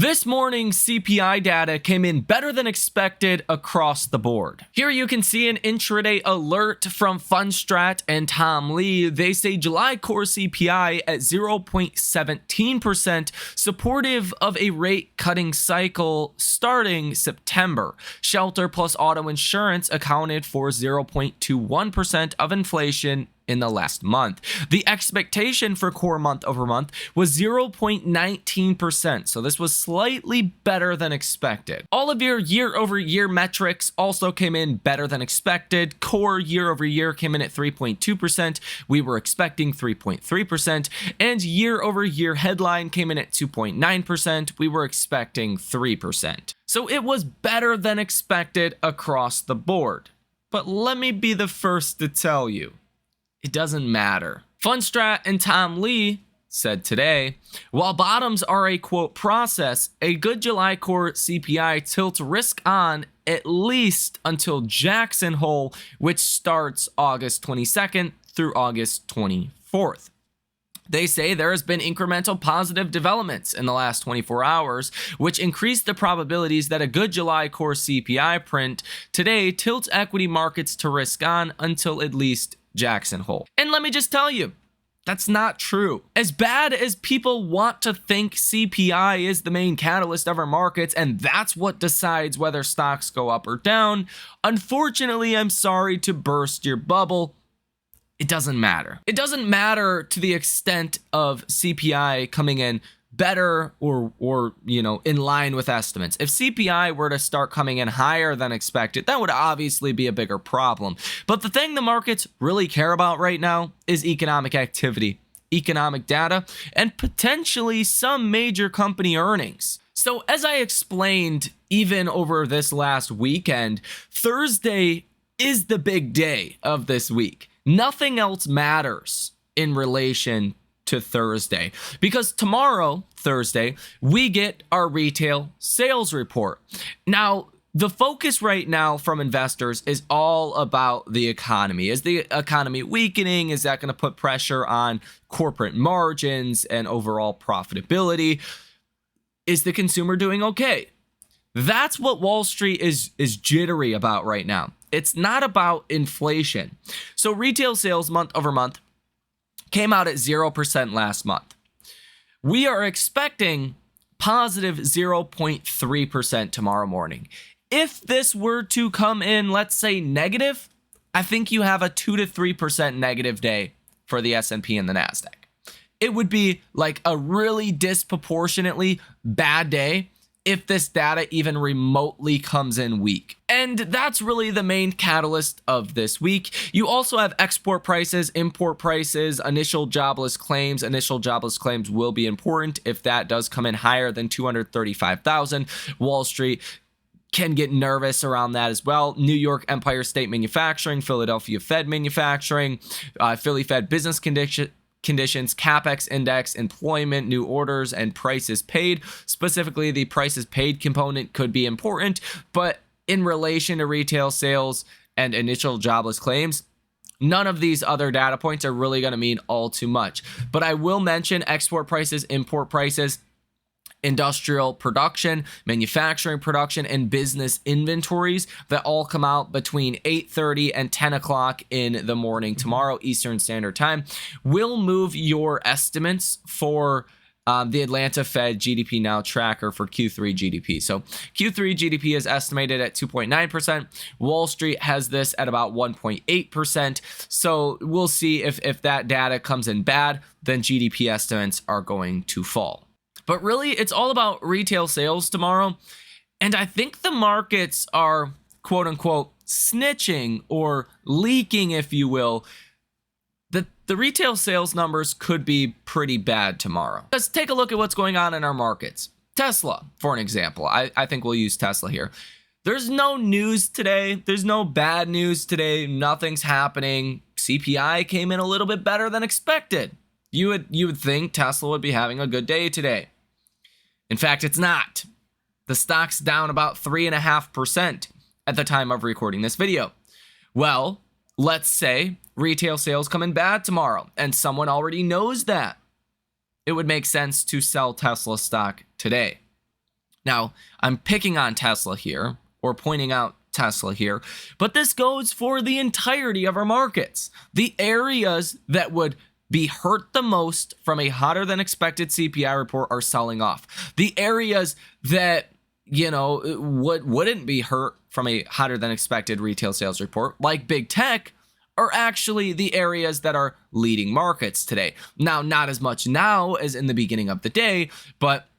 This morning's CPI data came in better than expected across the board. Here you can see an intraday alert from Fundstrat and Tom Lee. They say July core CPI at 0.17%, supportive of a rate cutting cycle starting September. Shelter plus auto insurance accounted for 0.21% of inflation in the last month. The expectation for core month over month was 0.19%, so this was slightly better than expected. All of your year over year metrics also came in better than expected. Core year over year came in at 3.2%. We were expecting 3.3%, and year over year headline came in at 2.9%. We were expecting 3%. So it was better than expected across the board. But let me be the first to tell you, it doesn't matter. Fundstrat and Tom Lee said today, while bottoms are a quote process, a good July core CPI tilts risk on at least until Jackson Hole, which starts August 22nd through August 24th. They say there has been incremental positive developments in the last 24 hours, which increase the probabilities that a good July core CPI print today tilts equity markets to risk on until at least Jackson Hole. And let me just tell you, that's not true. As bad as people want to think CPI is the main catalyst of our markets, and that's what decides whether stocks go up or down, unfortunately, I'm sorry to burst your bubble, it doesn't matter. It doesn't matter to the extent of CPI coming in better or in line with estimates. If CPI were to start coming in higher than expected, that would obviously be a bigger problem. But the thing the markets really care about right now is economic activity, economic data, and potentially some major company earnings. So as I explained, even over this last weekend, Thursday is the big day of this week. Nothing else matters in relation to Thursday, because tomorrow, Thursday, we get our retail sales report. Now, the focus right now from investors is all about the economy. Is the economy weakening? Is that going to put pressure on corporate margins and overall profitability? Is the consumer doing okay? That's what Wall Street is jittery about right now. It's not about inflation. So retail sales month over month came out at 0% last month. We are expecting positive 0.3% tomorrow morning. If this were to come in, let's say negative, I think you have a 2 to 3% negative day for the S&P and the NASDAQ. It would be like a really disproportionately bad day if this data even remotely comes in weak. And that's really the main catalyst of this week. You also have export prices, import prices, initial jobless claims. Initial jobless claims will be important. If that does come in higher than 235,000, Wall Street can get nervous around that as well. New York Empire State Manufacturing, Philadelphia Fed Manufacturing, Philly Fed Business Conditions, CapEx index, employment, new orders, and prices paid. Specifically, the prices paid component could be important, but in relation to retail sales and initial jobless claims, none of these other data points are really going to mean all too much. But I will mention export prices, import prices, industrial production, manufacturing production, and business inventories that all come out between 8:30 and 10 o'clock in the morning tomorrow, Eastern Standard Time, will move your estimates for the Atlanta Fed GDP Now tracker for Q3 GDP. So Q3 GDP is estimated at 2.9%. Wall Street has this at about 1.8%. So we'll see if that data comes in bad, then GDP estimates are going to fall. But really, it's all about retail sales tomorrow. And I think the markets are, quote unquote, snitching or leaking, if you will, that the retail sales numbers could be pretty bad tomorrow. Let's take a look at what's going on in our markets. Tesla, for an example. I think we'll use Tesla here. There's no news today. There's no bad news today. Nothing's happening. CPI came in a little bit better than expected. You would think Tesla would be having a good day today. In fact, it's not. The stock's down about 3.5% at the time of recording this video. Well, let's say retail sales come in bad tomorrow, and someone already knows that. It would make sense to sell Tesla stock today. Now, I'm picking on Tesla here, or pointing out Tesla here, but this goes for the entirety of our markets. The areas that would be hurt the most from a hotter than expected CPI report are selling off. The areas that, wouldn't be hurt from a hotter than expected retail sales report, like big tech, are actually the areas that are leading markets today. Now, not as much now as in the beginning of the day, but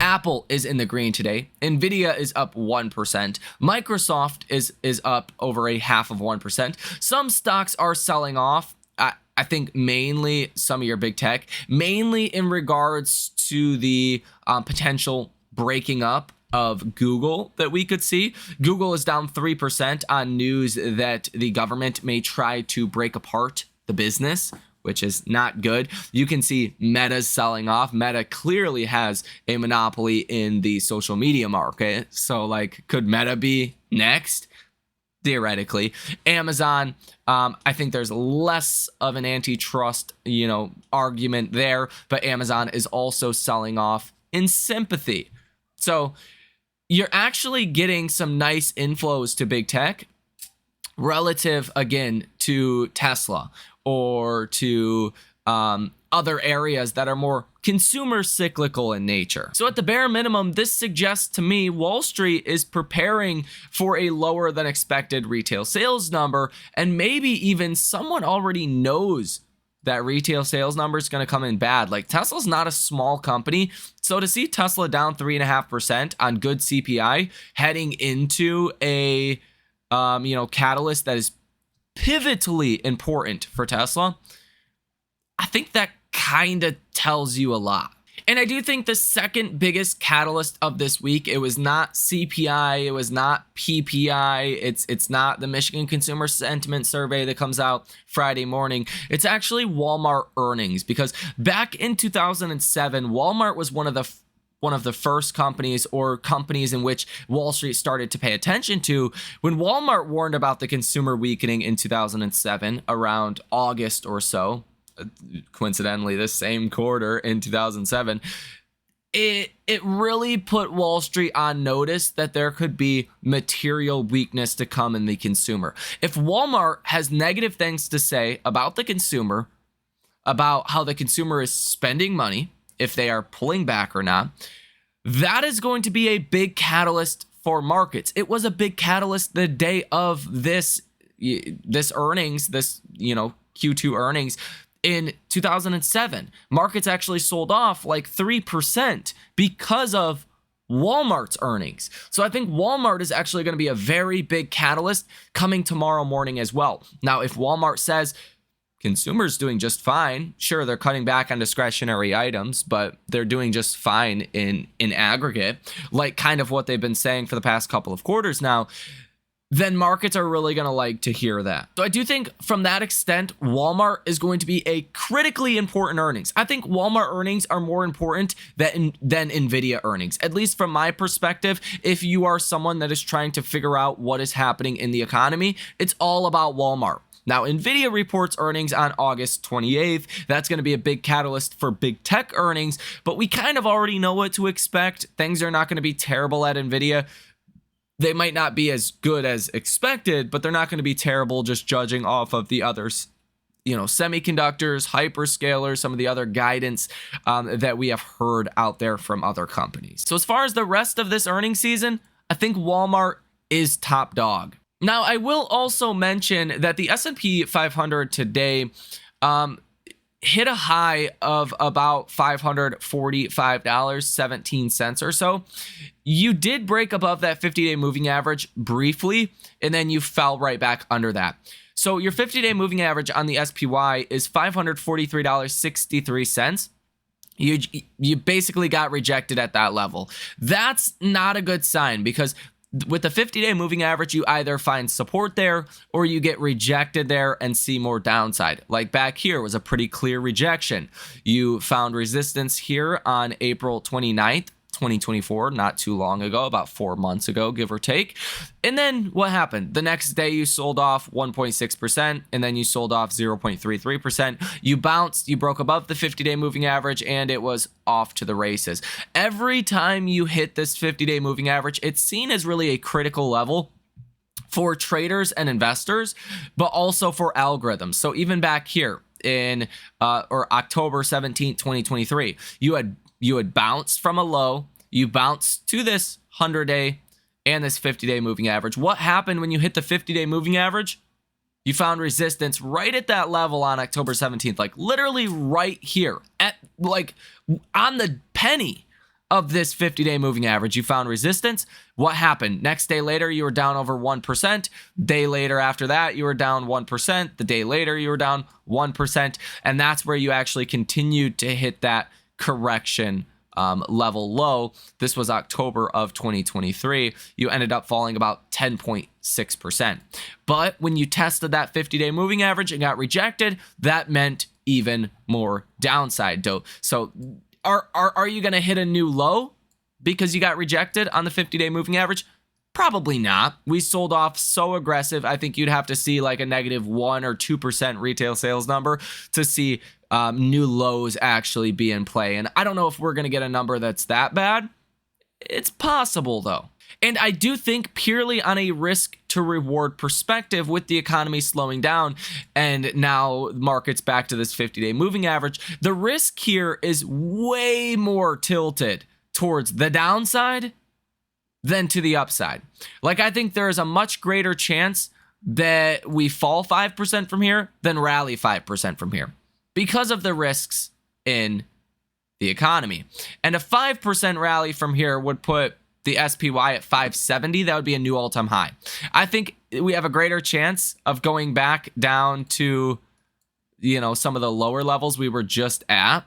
Apple is in the green today. Nvidia is up 1%. Microsoft is up over 0.5%. Some stocks are selling off. I think mainly some of your big tech, mainly in regards to the potential breaking up of Google that we could see. Google is down 3% on news that the government may try to break apart the business, which is not good. You can see Meta's selling off. Meta clearly has a monopoly in the social media market. So, could Meta be next? Theoretically. Amazon, I think there's less of an antitrust, argument there, but Amazon is also selling off in sympathy. So, you're actually getting some nice inflows to big tech relative, again, to Tesla or to other areas that are more consumer cyclical in nature. So at the bare minimum, this suggests to me Wall Street is preparing for a lower than expected retail sales number, and maybe even someone already knows that retail sales number is going to come in bad. Tesla's not a small company, so to see Tesla down 3.5% on good CPI heading into a catalyst that is pivotally important for Tesla, I think that kind of tells you a lot. And I do think the second biggest catalyst of this week, it was not CPI, it was not PPI, it's not the Michigan Consumer Sentiment Survey that comes out Friday morning. It's actually Walmart earnings, because back in 2007, Walmart was one of the first companies, or companies in which Wall Street started to pay attention to. When Walmart warned about the consumer weakening in 2007, around August or so, coincidentally this same quarter in 2007, it really put Wall Street on notice that there could be material weakness to come in the consumer. If Walmart has negative things to say about the consumer, about how the consumer is spending money, if they are pulling back or not, that is going to be a big catalyst for markets. It was a big catalyst the day of this earnings, Q2 earnings. In 2007, markets actually sold off 3% because of Walmart's earnings. So I think Walmart is actually going to be a very big catalyst coming tomorrow morning as well. Now, if Walmart says consumers doing just fine, sure, they're cutting back on discretionary items, but they're doing just fine in aggregate, kind of what they've been saying for the past couple of quarters now, then markets are really going to like to hear that. So I do think from that extent, Walmart is going to be a critically important earnings. I think Walmart earnings are more important than Nvidia earnings, at least from my perspective. If you are someone that is trying to figure out what is happening in the economy, it's all about Walmart. Now, Nvidia reports earnings on August 28th. That's going to be a big catalyst for big tech earnings, but we kind of already know what to expect. Things are not going to be terrible at Nvidia. They might not be as good as expected, but they're not going to be terrible just judging off of the others, semiconductors, hyperscalers, some of the other guidance that we have heard out there from other companies. So as far as the rest of this earnings season, I think Walmart is top dog. Now, I will also mention that the S&P 500 today hit a high of about $545.17 or so. You did break above that 50-day moving average briefly, and then you fell right back under that. So your 50-day moving average on the SPY is $543.63. You basically got rejected at that level. That's not a good sign, because with the 50-day moving average, you either find support there or you get rejected there and see more downside. Like back here was a pretty clear rejection. You found resistance here on April 29th, 2024, not too long ago, about 4 months ago, give or take. And then what happened? The next day you sold off 1.6%, and then you sold off 0.33%. You bounced, you broke above the 50-day moving average, and it was off to the races. Every time you hit this 50-day moving average, it's seen as really a critical level for traders and investors, but also for algorithms. So even back here in October 17th, 2023, you had bounced from a low, you bounced to this 100-day and this 50-day moving average. What happened when you hit the 50-day moving average? You found resistance right at that level on October 17th, like literally right here at like on the penny of this 50-day moving average. You found resistance. What happened? Next day later, you were down over 1%. Day later after that, you were down 1%. The day later, you were down 1%. And that's where you actually continued to hit that correction level low. This was October of 2023. You ended up falling about 10.6%. But when you tested that 50-day moving average and got rejected, that meant even more downside. So are you going to hit a new low because you got rejected on the 50-day moving average? Probably not. We sold off so aggressive. I think you'd have to see like a negative 1 or 2% retail sales number to see new lows actually be in play. And I don't know if we're going to get a number that's that bad. It's possible though. And I do think purely on a risk to reward perspective, with the economy slowing down and now markets back to this 50-day moving average, the risk here is way more tilted towards the downside than to the upside. Like, I think there is a much greater chance that we fall 5% from here than rally 5% from here because of the risks in the economy. And a 5% rally from here would put the SPY at 570. That would be a new all-time high. I think we have a greater chance of going back down to, some of the lower levels we were just at.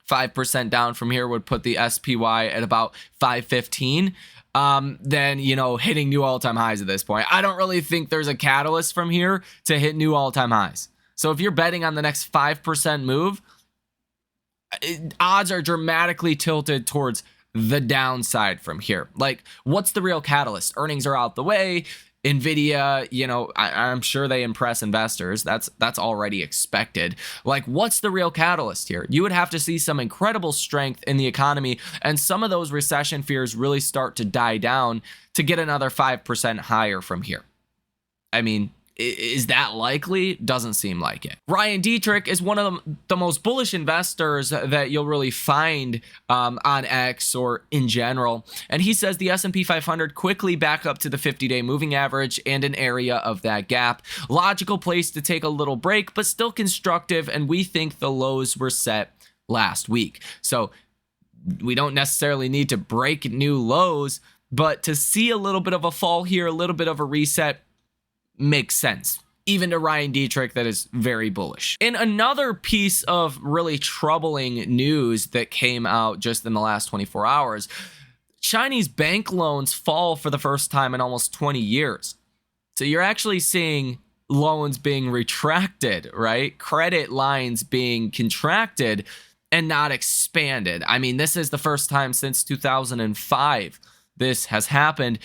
5% down from here would put the SPY at about 515. Then, hitting new all-time highs at this point. I don't really think there's a catalyst from here to hit new all-time highs. So if you're betting on the next 5% move, odds are dramatically tilted towards the downside from here. Like, what's the real catalyst? Earnings are out the way. Nvidia, I'm sure they impress investors. That's already expected. Like, what's the real catalyst here? You would have to see some incredible strength in the economy and some of those recession fears really start to die down to get another 5% higher from here. I mean, is that likely? Doesn't seem like it. Ryan Detrick is one of the most bullish investors that you'll really find on X or in general. And he says the S&P 500 quickly back up to the 50-day moving average and an area of that gap. Logical place to take a little break, but still constructive. And we think the lows were set last week. So we don't necessarily need to break new lows, but to see a little bit of a fall here, a little bit of a reset, makes sense, even to Ryan Detrick, that is very bullish. In another piece of really troubling news that came out just in the last 24 hours, Chinese bank loans fall for the first time in almost 20 years. So you're actually seeing loans being retracted, right? Credit lines being contracted and not expanded. I mean, this is the first time since 2005 this has happened.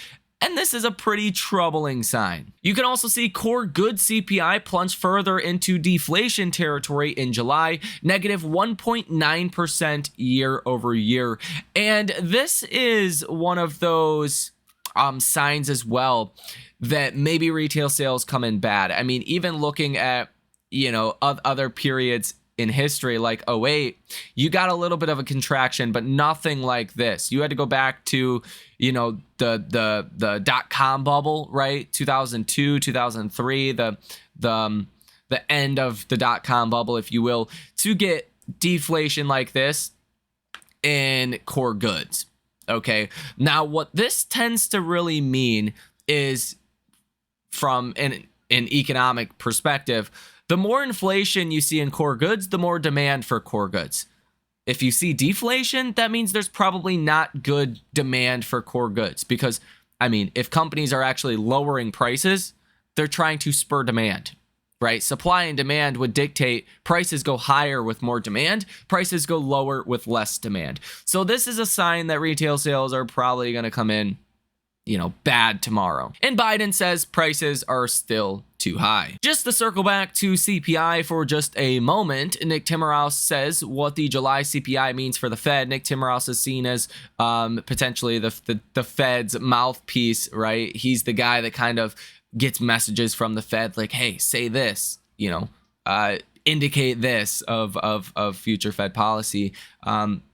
And this is a pretty troubling sign. You can also see core goods CPI plunge further into deflation territory in July, negative 1.9% year over year. And this is one of those signs as well that maybe retail sales come in bad. I mean, even looking at, other periods in history like 08, you got a little bit of a contraction, but nothing like this. You had to go back to, the dot-com bubble, right? 2002, 2003, the end of the dot-com bubble, if you will, to get deflation like this in core goods. Okay. Now, what this tends to really mean is, from an economic perspective, the more inflation you see in core goods, the more demand for core goods. If you see deflation, that means there's probably not good demand for core goods, because, I mean, if companies are actually lowering prices, they're trying to spur demand. right? Supply and demand would dictate prices go higher with more demand, prices go lower with less demand. So this is a sign that retail sales are probably going to come in, bad tomorrow. And Biden says prices are still too high. Just to circle back to CPI for just a moment, Nick Timiraos says what the July CPI means for the Fed. Nick Timiraos is seen as potentially the Fed's mouthpiece, right? He's the guy that kind of gets messages from the Fed like, hey, say this, indicate this of future Fed policy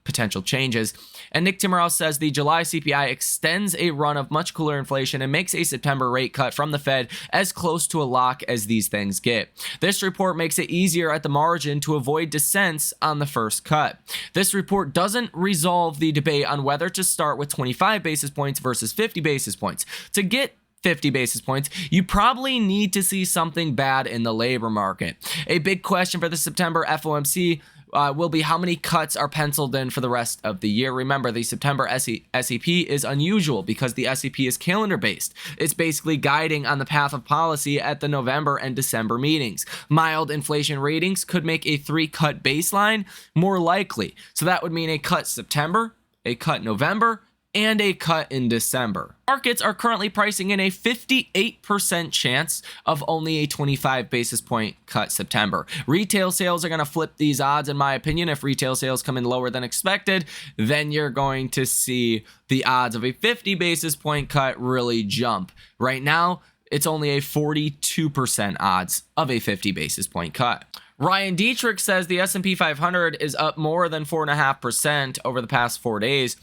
potential changes. And Nick Timiraos says the July CPI extends a run of much cooler inflation and makes a September rate cut from the Fed as close to a lock as these things get. This report makes it easier at the margin to avoid dissents on the first cut. This report doesn't resolve the debate on whether to start with 25 basis points versus 50 basis points. To get 50 basis points, you probably need to see something bad in the labor market. A big question for the September FOMC will be how many cuts are penciled in for the rest of the year. Remember, the September SEP is unusual because the SEP is calendar based. It's basically guiding on the path of policy at the November and December meetings. Mild inflation readings could make a 3-cut baseline more likely. So that would mean a cut September, a cut November, and a cut in December. Markets are currently pricing in a 58% chance of only a 25 basis point cut September. Retail sales are going to flip these odds, in my opinion. If retail sales come in lower than expected, then you're going to see the odds of a 50 basis point cut really jump. Right now, it's only a 42% odds of a 50 basis point cut. Ryan Dietrich says the S&P 500 is up more than 4.5% over the past 4 days.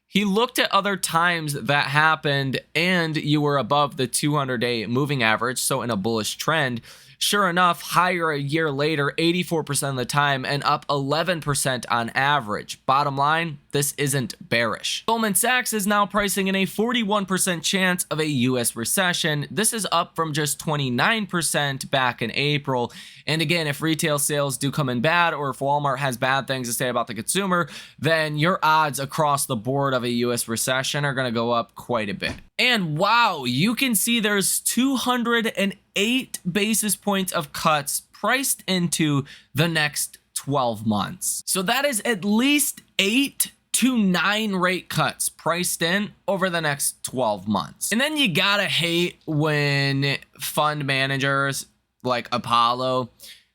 He looked at other times that happened and you were above the 200-day moving average, so in a bullish trend. Sure enough, higher a year later, 84% of the time, and up 11% on average. Bottom line, this isn't bearish. Goldman Sachs is now pricing in a 41% chance of a U.S. recession. This is up from just 29% back in April. And again, if retail sales do come in bad, or if Walmart has bad things to say about the consumer, then your odds across the board of a U.S. recession are going to go up quite a bit. And wow, you can see there's 208 basis points of cuts priced into the next 12 months. So that is at least 8 to 9 rate cuts priced in over the next 12 months. And then you gotta hate when fund managers like Apollo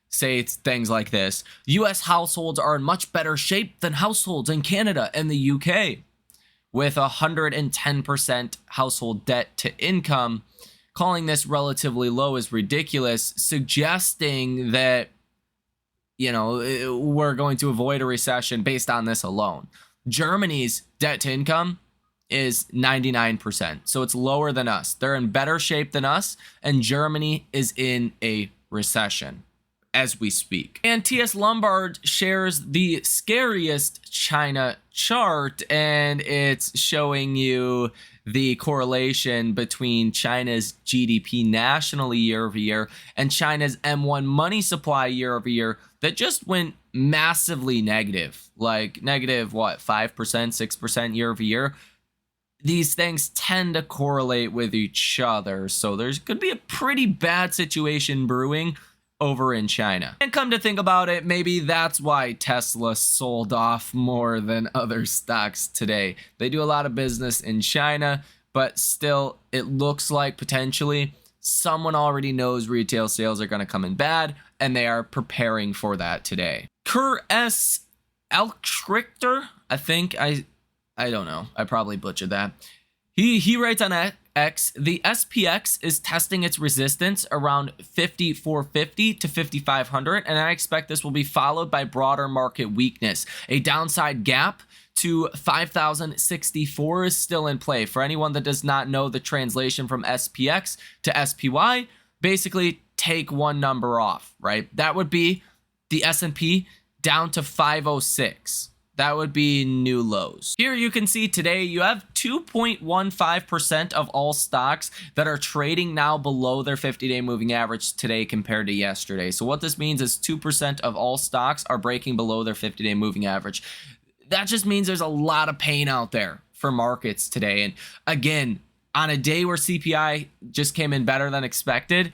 say things like this. US households are in much better shape than households in Canada and the UK, with 110% household debt to income. Calling this relatively low is ridiculous, suggesting that, we're going to avoid a recession based on this alone. Germany's debt to income is 99%, so it's lower than us. They're in better shape than us, and Germany is in a recession as we speak. And TS Lombard shares the scariest China chart, and it's showing you the correlation between China's GDP nationally year over year and China's M1 money supply year over year that just went massively negative, like negative, 5%, 6% year over year. These things tend to correlate with each other, so there's could be a pretty bad situation brewing over in China. And come to think about it, maybe that's why Tesla sold off more than other stocks today. They do a lot of business in China, but still, it looks like potentially someone already knows retail sales are going to come in bad, and they are preparing for that today. Kerr S. Elkrichter, I think, I don't know, I probably butchered that. He writes on X, the SPX is testing its resistance around 5,450 to 5,500, and I expect this will be followed by broader market weakness. A downside gap to 5,064 is still in play. For anyone that does not know the translation from SPX to SPY, basically take one number off, right? That would be the S&P down to 506. That would be new lows. Here you can see today you have 2.15% of all stocks that are trading now below their 50-day moving average today compared to yesterday. So what this means is 2% of all stocks are breaking below their 50-day moving average. That just means there's a lot of pain out there for markets today. And again, on a day where CPI just came in better than expected,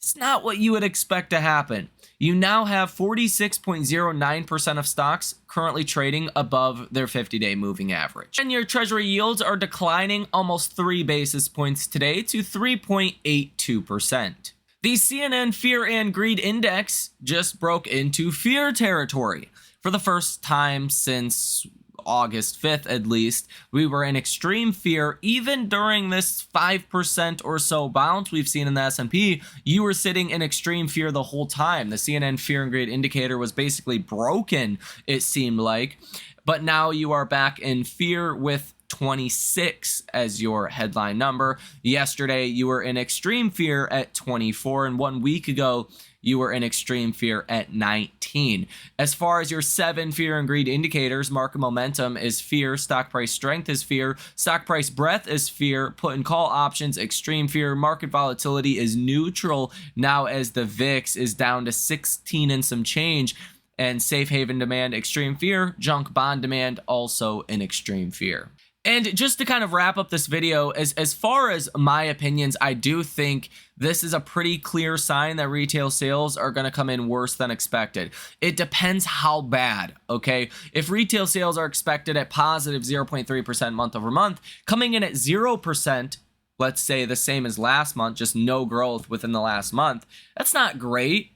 It's not what you would expect to happen. You now have 46.09% of stocks currently trading above their 50-day moving average. And your treasury yields are declining almost 3 basis points today to 3.82%. The CNN Fear and Greed Index just broke into fear territory. For the first time since August 5th at least, we were in extreme fear. Even during this 5% or so bounce we've seen in the S&P, you were sitting in extreme fear the whole time. The CNN Fear and Greed Indicator was basically broken, it seemed like. But now you are back in fear with 26 as your headline number. Yesterday, you were in extreme fear at 24, and 1 week ago, you were in extreme fear at 19. As far as your 7 fear and greed indicators, market momentum is fear, stock price strength is fear, stock price breadth is fear, put and call options, extreme fear, market volatility is neutral now as the VIX is down to 16 and some change, and safe haven demand, extreme fear, junk bond demand, also in extreme fear. And just to kind of wrap up this video, as far as my opinions, I do think this is a pretty clear sign that retail sales are going to come in worse than expected. It depends how bad, okay? If retail sales are expected at positive 0.3% month over month, coming in at 0%, let's say the same as last month, just no growth within the last month, that's not great.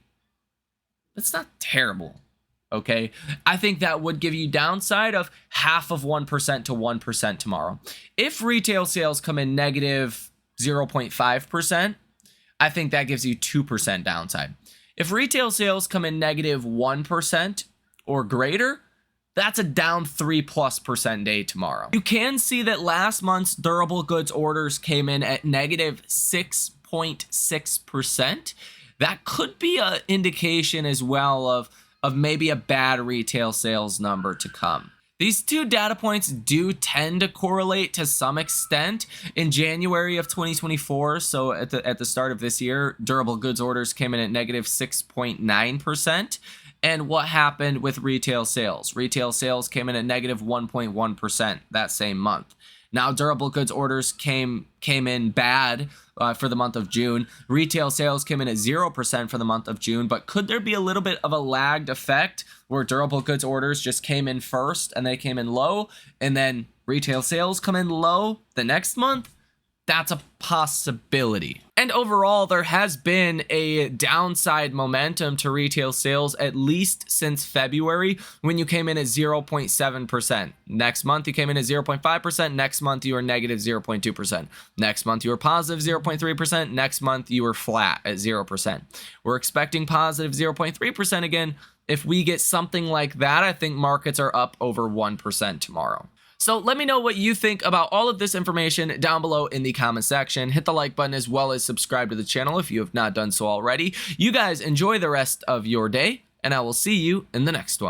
That's not terrible. Okay, I think that would give you downside of 0.5% to 1% tomorrow. If retail sales come in negative 0.5%, I think that gives you 2% downside. If retail sales come in negative 1% or greater, that's a down 3+% day tomorrow. You can see that last month's durable goods orders came in at negative 6.6%. That could be an indication as well of maybe a bad retail sales number to come. These two data points do tend to correlate to some extent. In January of 2024, so at the start of this year, durable goods orders came in at negative 6.9%. And what happened with retail sales? Retail sales came in at negative 1.1% that same month. Now, durable goods orders came in bad for the month of June. Retail sales came in at 0% for the month of June. But could there be a little bit of a lagged effect where durable goods orders just came in first and they came in low, and then retail sales come in low the next month? That's a possibility. And overall, there has been a downside momentum to retail sales at least since February, when you came in at 0.7%. Next month, you came in at 0.5%. Next month, you were negative 0.2%. Next month, you were positive 0.3%. Next month, you were flat at 0%. We're expecting positive 0.3% again. If we get something like that, I think markets are up over 1% tomorrow. So let me know what you think about all of this information down below in the comment section. Hit the like button as well as subscribe to the channel if you have not done so already. You guys enjoy the rest of your day, and I will see you in the next one.